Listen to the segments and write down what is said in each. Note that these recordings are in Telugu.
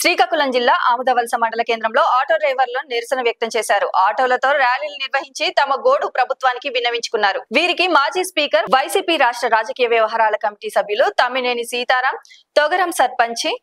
శ్రీకాకుళం జిల్లా ఆముదవలస మండల కేంద్రంలో ఆటో డ్రైవర్లు నిరసన వ్యక్తం చేశారు. ఆటోలతో ర్యాలీలు నిర్వహించి తమ గోడు ప్రభుత్వానికి విన్నవించుకున్నారు. వీరికి మాజీ స్పీకర్, వైసీపీ రాష్ట్ర రాజకీయ వ్యవహారాల కమిటీ సభ్యులు తమ్మినేని సీతారాం, తొగరం సర్పంచి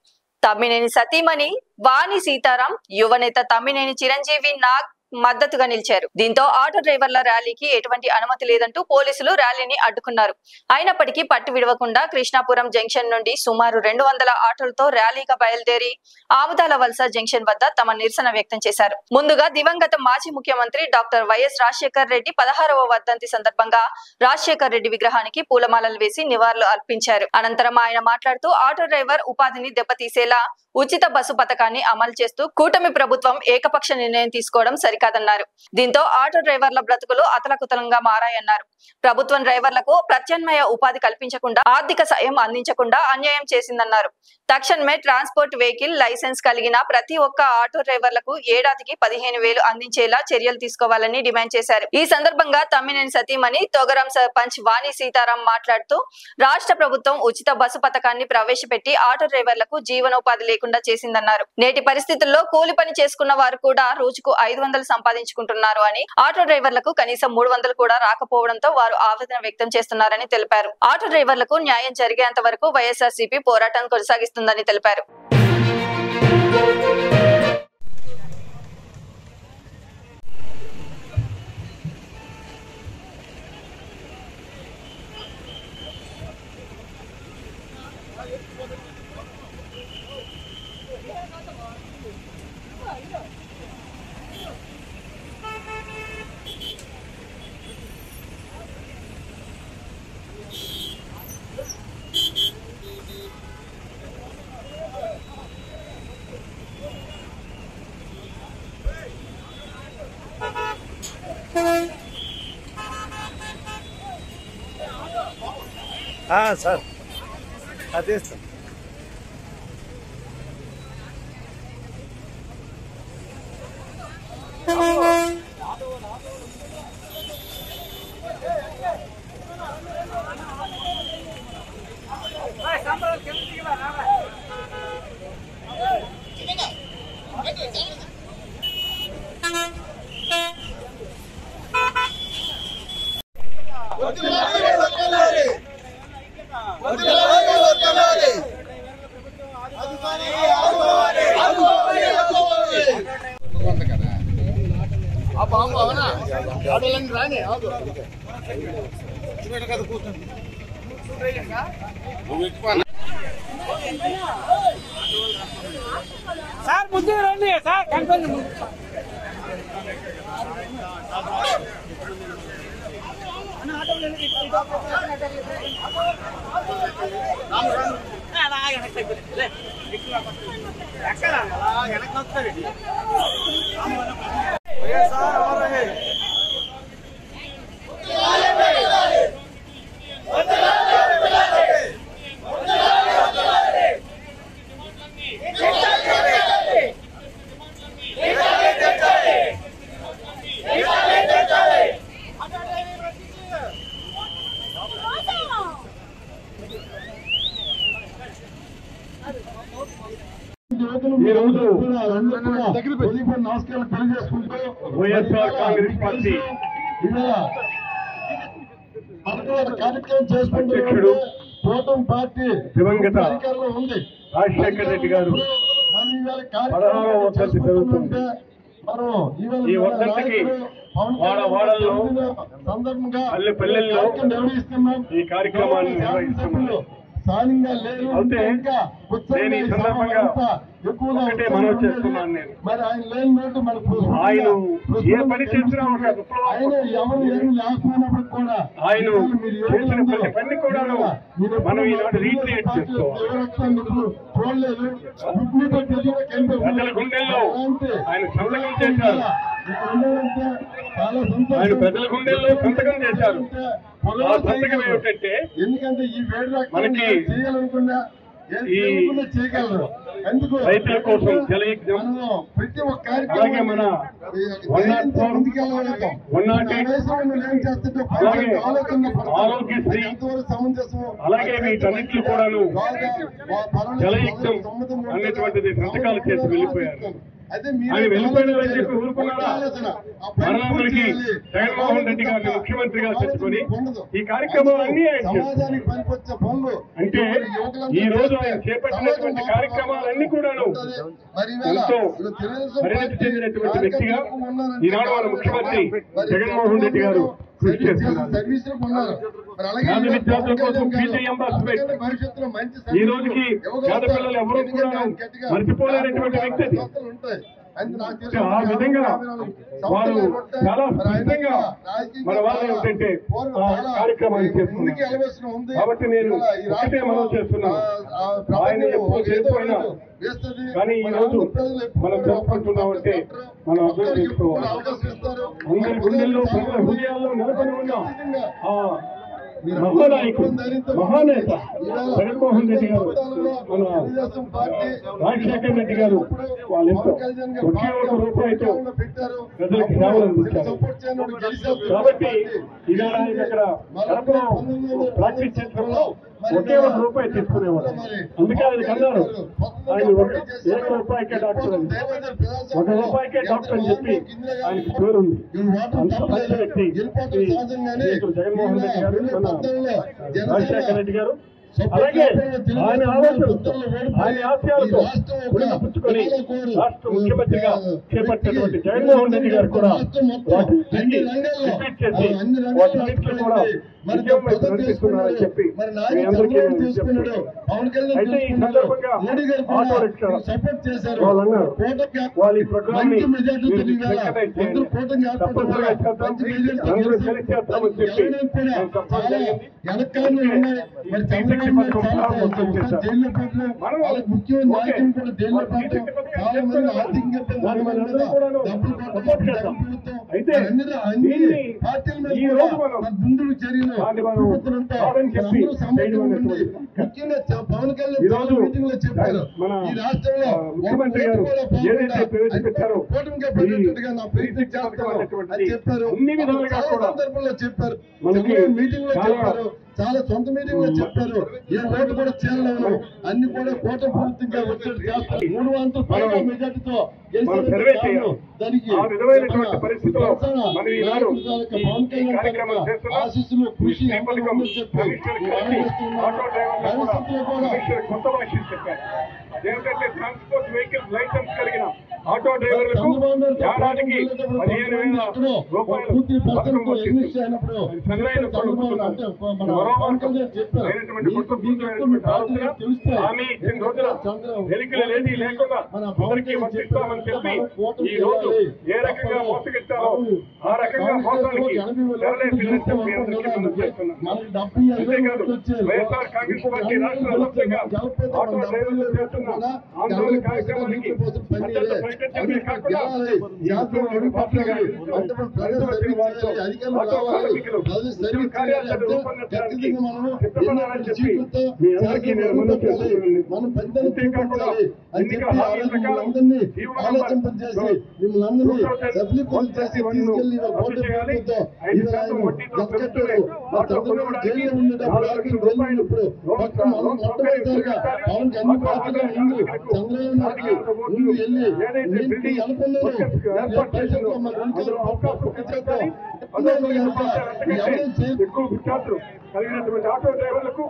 తమ్మినేని సతీమణి వాణి సీతారాం, యువనేత తమ్మినేని చిరంజీవి నాగ్ మద్దతుగా నిలిచారు. దీంతో ఆటో డ్రైవర్ల ర్యాలీకి ఎటువంటి అనుమతి లేదంటూ పోలీసులు ర్యాలీని అడ్డుకున్నారు. అయినప్పటికీ పట్టు విడవకుండా కృష్ణాపురం జంక్షన్ నుండి సుమారు 200 ఆటోలతో ర్యాలీగా బయలుదేరి ఆముదాల వలస జంక్షన్ వద్ద తమ నిరసన వ్యక్తం చేశారు. ముందుగా దివంగత మాజీ ముఖ్యమంత్రి డాక్టర్ వైఎస్ రాజశేఖర్ రెడ్డి 16వ వర్ధంతి సందర్భంగా రాజశేఖర్ రెడ్డి విగ్రహానికి పూలమాలలు వేసి నివాళులు అర్పించారు. అనంతరం ఆయన మాట్లాడుతూ ఆటో డ్రైవర్ ఉపాధిని దెబ్బతీసేలా ఉచిత బస్సు పథకాన్ని అమలు చేస్తూ కూటమి ప్రభుత్వం ఏకపక్ష నిర్ణయం తీసుకోవడం సరికాదన్నారు. దీంతో ఆటో డ్రైవర్ల బ్రతుకులు అతలకుతలంగా మారాయన్నారు. ప్రభుత్వం డ్రైవర్లకు ప్రత్యామ్నాయ ఉపాధి కల్పించకుండా ఆర్థిక సాయం అందించకుండా అన్యాయం చేసిందన్నారు. తక్షణమే ట్రాన్స్పోర్ట్ వెహికల్ లైసెన్స్ కలిగిన ప్రతి ఒక్క ఆటో డ్రైవర్లకు ఏడాదికి 15,000 అందించేలా చర్యలు తీసుకోవాలని డిమాండ్ చేశారు. ఈ సందర్భంగా తమ్మినేని సతీమణి తొగరం సర్పంచ్ వాణి సీతారాం మాట్లాడుతూ రాష్ట్ర ప్రభుత్వం ఉచిత బస్సు పథకాన్ని ప్రవేశపెట్టి ఆటో డ్రైవర్లకు జీవనోపాధి లేకుండా చేసిందన్నారు. నేటి పరిస్థితుల్లో కూలి పని చేసుకున్న వారు కూడా రోజుకు 500 సంపాదించుకుంటున్నారు అని, ఆటో డ్రైవర్లకు కనీసం 300 కూడా రాకపోవడంతో వారు ఆవేదన వ్యక్తం చేస్తున్నారని తెలిపారు. ఆటో డ్రైవర్లకు న్యాయం జరిగేంత వరకు వైఎస్ఆర్సీపీ పోరాటం కొనసాగిస్తుందని తెలిపారు. సార్ అదే సార్ సార్ ముందు రండి సార్ కంపెనీ నమస్కారం తెలియజేసుకుంటూ వైఎస్ఆర్ కాంగ్రెస్ పార్టీ కార్యక్రమం చేసుకుంటూ కూటమి పార్టీ దివంగత అధికారంలో ఉంది. రాజశేఖర్ రెడ్డి గారు 16వ వర్ధంతి జరుగుతుంది. ఈ వర్ధంతికి వాడవాడల్లో సందర్భంగా పల్లెల్లో ఈ కార్యక్రమాన్ని నిర్వహిస్తున్నాం. అయితే నేను ఈ సందర్భంగా ఒకటే మనవి చేస్తున్నాను. ఆయన ఏ పని చేసినా ఒక ఆయన చేసిన ప్రతి పని కూడా మనం ఈనాడు రీక్రియేట్ చేసుకోవాలి. ప్రజల గుండెల్లో ఆయన సంతకం చేశారు. ఆయన ప్రజల గుండెల్లో సంతకం చేశారు. ఆ సంతకం ఏమిటంటే ఎందుకంటే ఈ వేడి మనకి ఈ చేయగలరు. ఎందుకు రైతుల కోసం జలయజ్ఞం, మనము ప్రతి ఒక్క అలాగే మన 108 అలాగే ఆరోగ్యశ్రీ, అలాగే వీటన్నిటిలో కూడాను జలయజ్ఞం అనేటువంటిది సంతకాలు చేసి వెళ్ళిపోయారు. ఆయన వెళ్ళిపోయినారని చెప్పి ఊరుకున్నారా? మరణానికి జగన్మోహన్ రెడ్డి గారిని ముఖ్యమంత్రిగా తెచ్చుకొని ఈ కార్యక్రమాలన్నీ ఆయన సమాజానికి పనికొచ్చే పనులు అంటే ఈ రోజు ఆయన చేపట్టినటువంటి కార్యక్రమాలన్నీ కూడాను ఎంతో పరిణతి చెందినటువంటి వ్యక్తిగా ఈనాడు మన ముఖ్యమంత్రి జగన్మోహన్ రెడ్డి గారు కృషి చేస్తున్నారు. పేద విద్యార్థుల కోసం పీజీఎం ఈ రోజుకి పేద పిల్లలు ఎవరూ కూడా మర్చిపోలేనటువంటి వ్యక్తి అది. ఆ విధంగా వారు చాలా స్పష్టంగా మన వాళ్ళు ఏమిటంటే ఆ కార్యక్రమాన్ని చేస్తున్నారు. కాబట్టి నేను ఒకటే మనం చేస్తున్నాను, ఆయన ఎప్పుడు చేసిపోయినా కానీ ఈ రోజు మనం జరుపుకుంటున్నామంటే మనం అర్థం చేసుకోవాలి. అందరి గుండెల్లో ప్రజల హృదయాల్లో నెలకొని ఉన్నాం ఆ మహానాయకుడు, మహానేత జగన్మోహన్ రెడ్డి గారు, మన రాజశేఖర్ రెడ్డి గారు వాళ్ళెంతో ఒకే ఒక రూపాయితో ప్రజలకు సేవలు అందించారు. కాబట్టి ఇవాళ అక్కడ కడపలో ప్రాక్టీస్ చేసినప్పుడు ఒకే ఒక రూపాయి తీసుకునేవాడు. అందుకే ఆయన కన్నారు ఆయన ఏక రూపాయికే డాక్టర్ అని, ఒక రూపాయికే డాక్టర్ అని చెప్పి ఆయనకి పేరుంది. అంత మంచి వ్యక్తి జగన్మోహన్ రెడ్డి గారు, మన రాజశేఖర రెడ్డి గారు. అలాగే ఆయన ఆలోచనలతో ఆయన ఆశయాలతో పుట్టుకొని రాష్ట్ర ముఖ్యమంత్రిగా చేపట్టినటువంటి జగన్మోహన్ రెడ్డి గారు కూడా వాటిని తిరిగి రిపీట్ చేసి వాటిన్నింటిలో కూడా విజయం నడిపిస్తున్నారని చెప్పి మీ అందరికీ అయితే ఈ సందర్భంగా ఆటో రిక్షా వాళ్ళు అన్నారు వాళ్ళ ఈ ప్రోగ్రామ్ ని తప్పనిసరిగా చేద్దాం, అందరూ కలిసి చేద్దామని చెప్పి నేను చెప్పడం జరిగింది. అయితే ఈ రోజు మన ముఖ్యమంత్రి గారు ఏదైతే ప్రవేశపెట్టారో అన్ని విధాలుగా కూడా మనకి చాలా సొంత మీటింగ్ లో చెప్పారు. ఏ ఓటు కూడా చేయలేము, అన్ని కూడా కోట పూర్తిగా వచ్చేది చేస్తారు. 300 మెజార్టీతో ఆశీస్సులు కృషి ఏంటంటే ట్రాన్స్పోర్ట్ వెహికల్స్ లైసెన్స్ కలిగిన ఆటో డ్రైవర్లకు ఏడాదికి 15,000 రూపాయలు హామీ ఇచ్చిన రోజున వెహికల్ ఏది లేకుండా అందరికీ వర్తిస్తామని చెప్పి ఈ రోజు ఏ రకంగా మోసగిస్తారో ఆ రకంగా మోసానికి అంతేకాదు వైఎస్ఆర్ కాంగ్రెస్ పార్టీ రాష్ట్ర వ్యాప్తంగా ఆటో డ్రైవర్లు చేస్తున్న ఆందోళన కార్యక్రమానికి ప్రకటించడమే కాకుండా ఆటో కార్మికులు కార్యాచరణ రూపొందించడానికి సిద్ధపడాలని చెప్పి మీ అందరికీ నేను మనం చేస్తున్నాను. అంతేకాకుండా ఎన్నికల హామీ ప్రకారం ఎక్కువ విద్యార్థులు కలిగినటువంటి ఆటో డ్రైవర్లకు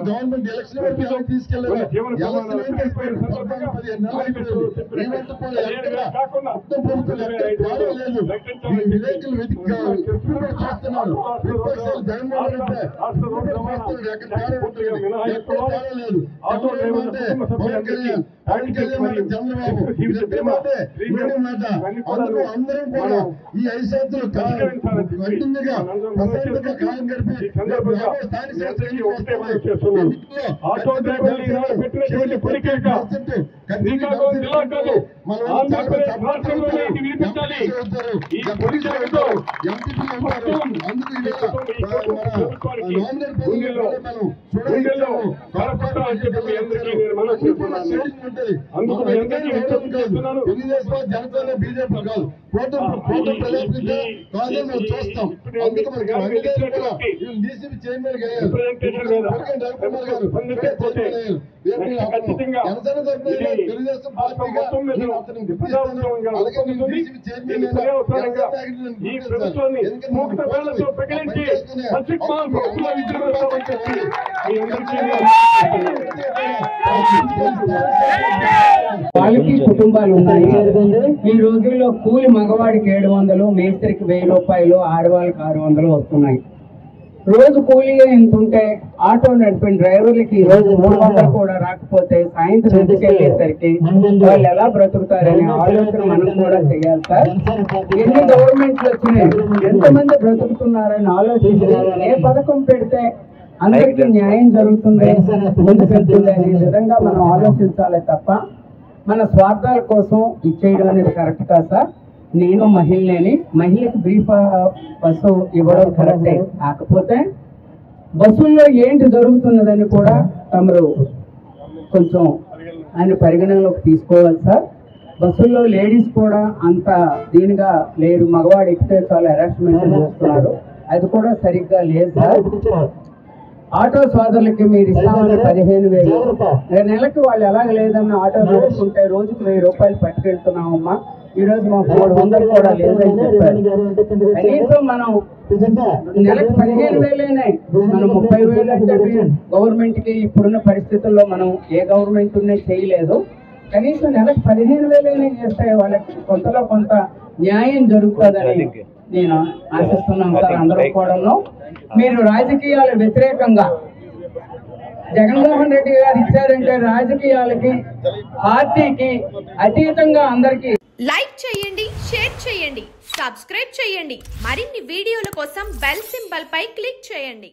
గవర్నమెంట్ ఎలక్షన్ తీసుకెళ్ళారు. నాయకులు చూస్తున్నారు. విపక్షాలు జగన్మోహన్ రెడ్డి చూస్తున్నాడు. ఎక్కడ తేడా ఉంటుంది, ఎక్కడ తేడా లేదు. చంద్రబాబు అంటే పవన్ కళ్యాణ్, పవన్ కళ్యాణ్ అంటే చంద్రబాబు, మాట అందుకు అందరం కూడా ఈ 5 సంవత్సరాలు కంటిన్యూగా ప్రశాంతంగా కాలం గడిపి స్థానిక తెలుగుదేశం జనసేన బీజేపీ కాదు, కూటమి ప్రజాప్రతినిధి కాదని మనం చూస్తాం. అందుకు మనకి డీసీపీ చైర్మన్ అయ్యారు, రవికుమార్ గారు జనసేన తరఫున తెలుగుదేశం పార్టీగా అలాగే నేను డీసీపీ చైర్మన్ వాళ్ళకి కుటుంబాలు ఉన్నాయి. ఈ రోజుల్లో కూలి మగవాడికి 700, మేస్త్రికి 1000 రూపాయలు, ఆడవాళ్ళకి 600 వస్తున్నాయి. రోజు కూలీ ఎంత ఉంటే ఆటో నడిపిన డ్రైవర్లకి ఈ రోజు 300 కూడా రాకపోతే సాయంత్రం ఇంటికి వెళ్ళేసరికి వాళ్ళు ఎలా బ్రతుకుతారనే ఆలోచన మనం కూడా చేయాలి సార్. ఎన్ని గవర్నమెంట్లు వచ్చినాయి, ఎంతమంది బ్రతుకుతున్నారని ఆలోచించి ఏ పథకం పెడితే అందరికీ న్యాయం జరుగుతుంది, ముందుకెళ్తుంది అనే విధంగా మనం ఆలోచించాలి తప్ప మన స్వార్థాల కోసం ఇచ్చేయడం అనేది కరెక్ట్ కాదు సార్. నేను మహిళకి ఫ్రీ బస్సు ఇవ్వడం కరెక్టే. కాకపోతే బస్సుల్లో ఏంటి జరుగుతున్నదని కూడా తమరు కొంచెం ఆయన పరిగణనలోకి తీసుకోవాలి సార్. బస్సుల్లో లేడీస్ కూడా అంత దీనిగా లేరు, మగవాడు ఎక్కితే చాలా హెరాస్మెంట్ చేస్తున్నారు, అది కూడా సరిగ్గా లేదు సార్. ఆటో సోదరులకి మీరు ఇస్తామని 15,000 నెలకి వాళ్ళు ఎలాగ లేదన్న ఆటో నడుచుకుంటే రోజుకి 1000 రూపాయలు పట్టుకెళ్తున్నామమ్మా. ఈ రోజు మాకు 300 కూడా లేదని చెప్పారు. కనీసం మనం నెలకు 15,000 మనం 30,000 అంటే గవర్నమెంట్ కి ఇప్పుడున్న పరిస్థితుల్లో మనం ఏ గవర్నమెంట్ చేయలేదు. కనీసం నెలకు 15,000 చేస్తే వాళ్ళకి కొంతలో కొంత న్యాయం జరుగుతుందని నేను ఆశిస్తున్నాను సార్. అందరూ కూడా మీరు రాజకీయాల వ్యతిరేకంగా జగన్మోహన్ రెడ్డి గారు ఇచ్చారంటే రాజకీయాలకి పార్టీకి అతీతంగా అందరికీ లైక్ చేయండి, షేర్ చేయండి, సబ్స్క్రైబ్ చేయండి. మరిన్ని వీడియోల కోసం బెల్ సింబల్ పై క్లిక్ చేయండి.